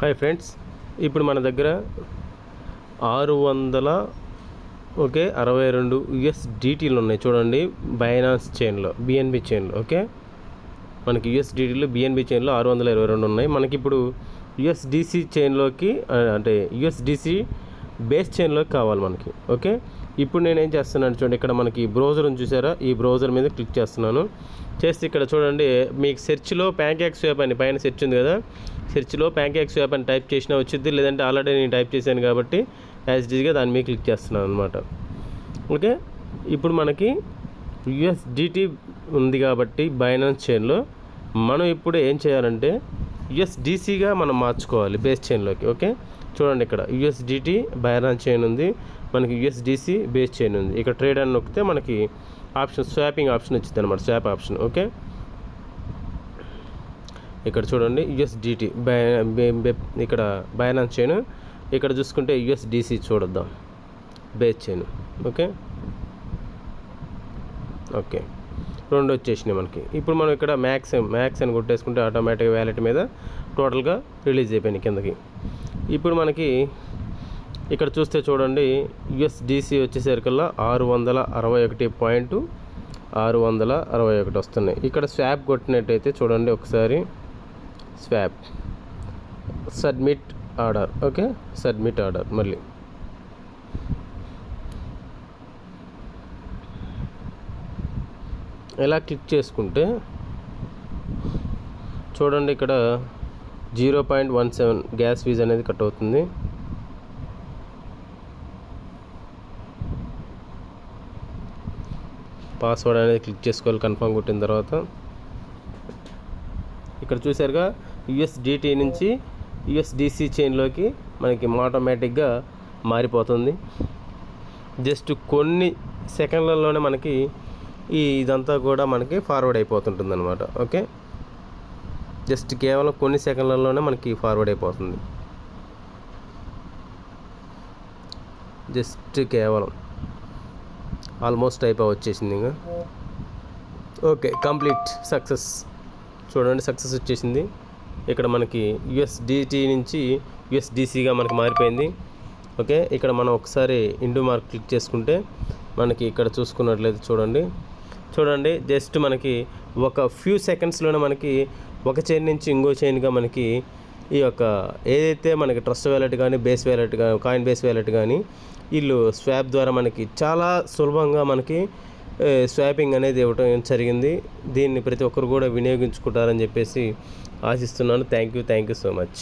Hi friends, ఇప్పుడు మన దగ్గర 662 USDTలు ఉన్నాయి చూడండి. బైనాన్స్ చైన్లో, బిఎన్బి చైన్లో. ఓకే, మనకి USDTలు బిఎన్బి చైన్లో 622 ఉన్నాయి. మనకి ఇప్పుడు USDC చైన్లోకి, అంటే USDC బేస్ చైన్లోకి కావాలి మనకి. ఓకే, ఇప్పుడు నేనేం చేస్తున్నాను చూడండి, ఇక్కడ మనకి బ్రౌజర్ని చూసారా, ఈ బ్రౌజర్ మీద క్లిక్ చేస్తున్నాను. చేస్తే ఇక్కడ చూడండి, మీకు సెర్చ్లో ప్యాన్కేక్ స్వాప్ అని పైన సెర్చ్ ఉంది కదా, సెర్చ్లో ప్యాన్కేక్ స్వాప్ అని టైప్ చేసినా వచ్చింది, లేదంటే ఆల్రెడీ నేను టైప్ చేశాను కాబట్టి యాజ్ ఇట్ ఈజ్గా దాని మీద క్లిక్ చేస్తున్నాను అనమాట. ఓకే, ఇప్పుడు మనకి USDT ఉంది కాబట్టి బైనాన్స్ చైన్లో మనం ఇప్పుడు ఏం చేయాలంటే USDCగా మనం మార్చుకోవాలి బేస్ చైన్లోకి. ఓకే, చూడండి, ఇక్కడ USDT బైనాన్స్ చైన్ ఉంది, మనకి USDC బేస్ చైన్ ఉంది. ఇక్కడ ట్రేడ్ అని నొక్కితే మనకి ఆప్షన్, స్వాపింగ్ ఆప్షన్ వచ్చింది అనమాట, స్వాప్ ఆప్షన్. ఓకే, ఇక్కడ చూడండి USDT ఇక్కడ బైనాన్స్ చైన్, ఇక్కడ చూసుకుంటే USDC చూడొద్దాం, బేస్ చైన్. ఓకే ఓకే, రెండు వచ్చేసినాయి మనకి. ఇప్పుడు మనం ఇక్కడ మ్యాక్స్ అని కొట్టేసుకుంటే ఆటోమేటిక్ వ్యాలెట్ మీద టోటల్గా రిలీజ్ అయిపోయినాయి కిందకి. ఇప్పుడు మనకి ఇక్కడ చూస్తే చూడండి, USDC వచ్చేసరికల్లా 661.661 వస్తున్నాయి. ఇక్కడ స్వాప్ కొట్టినట్టయితే చూడండి ఒకసారి, swap submit order. Okay, submit order. మళ్ళీ ఇలా క్లిక్ చేసుకుంటే చూడండి, ఇక్కడ 0.17 గ్యాస్ ఫీజ్ అనేది కట్ అవుతుంది. పాస్వర్డ్ అనేది క్లిక్ చేసుకోవాలి కన్ఫర్మ్ కొట్టిన తర్వాత. ఇక్కడ చూసారుగా, USDT నుంచి USDC చైన్లోకి మనకి ఆటోమేటిక్గా మారిపోతుంది. జస్ట్ కొన్ని సెకండ్లలోనే మనకి ఇదంతా కూడా మనకి ఫార్వర్డ్ అయిపోతుంటుంది అనమాట. ఓకే, జస్ట్ కేవలం కొన్ని సెకండ్లలోనే మనకి ఫార్వర్డ్ అయిపోతుంది. జస్ట్ కేవలం ఆల్మోస్ట్ అయిపోయి వచ్చేసింది ఇంకా. Okay, complete success. చూడండి, సక్సెస్ వచ్చేసింది. ఇక్కడ మనకి USDT నుంచి USDCగా మనకి మారిపోయింది. ఓకే, ఇక్కడ మనం ఒకసారి ఇండు మార్క్ క్లిక్ చేసుకుంటే మనకి ఇక్కడ చూసుకున్నట్లయితే చూడండి జస్ట్ మనకి ఒక ఫ్యూ సెకండ్స్లోనే మనకి ఒక చైన్ నుంచి ఇంకో చైన్గా మనకి ఈ యొక్క ఏదైతే మనకి ట్రస్ట్ వ్యాలెట్ కానీ, బేస్ వ్యాలెట్ కానీ, కాయిన్ బేస్ వ్యాలెట్ కానీ, వీళ్ళు స్వాప్ ద్వారా మనకి చాలా సులభంగా మనకి స్వాపింగ్ అనేది ఇవ్వటం జరిగింది. దీన్ని ప్రతి ఒక్కరు కూడా వినియోగించుకుంటారని చెప్పేసి ఆశిస్తున్నాను. Thank you so much.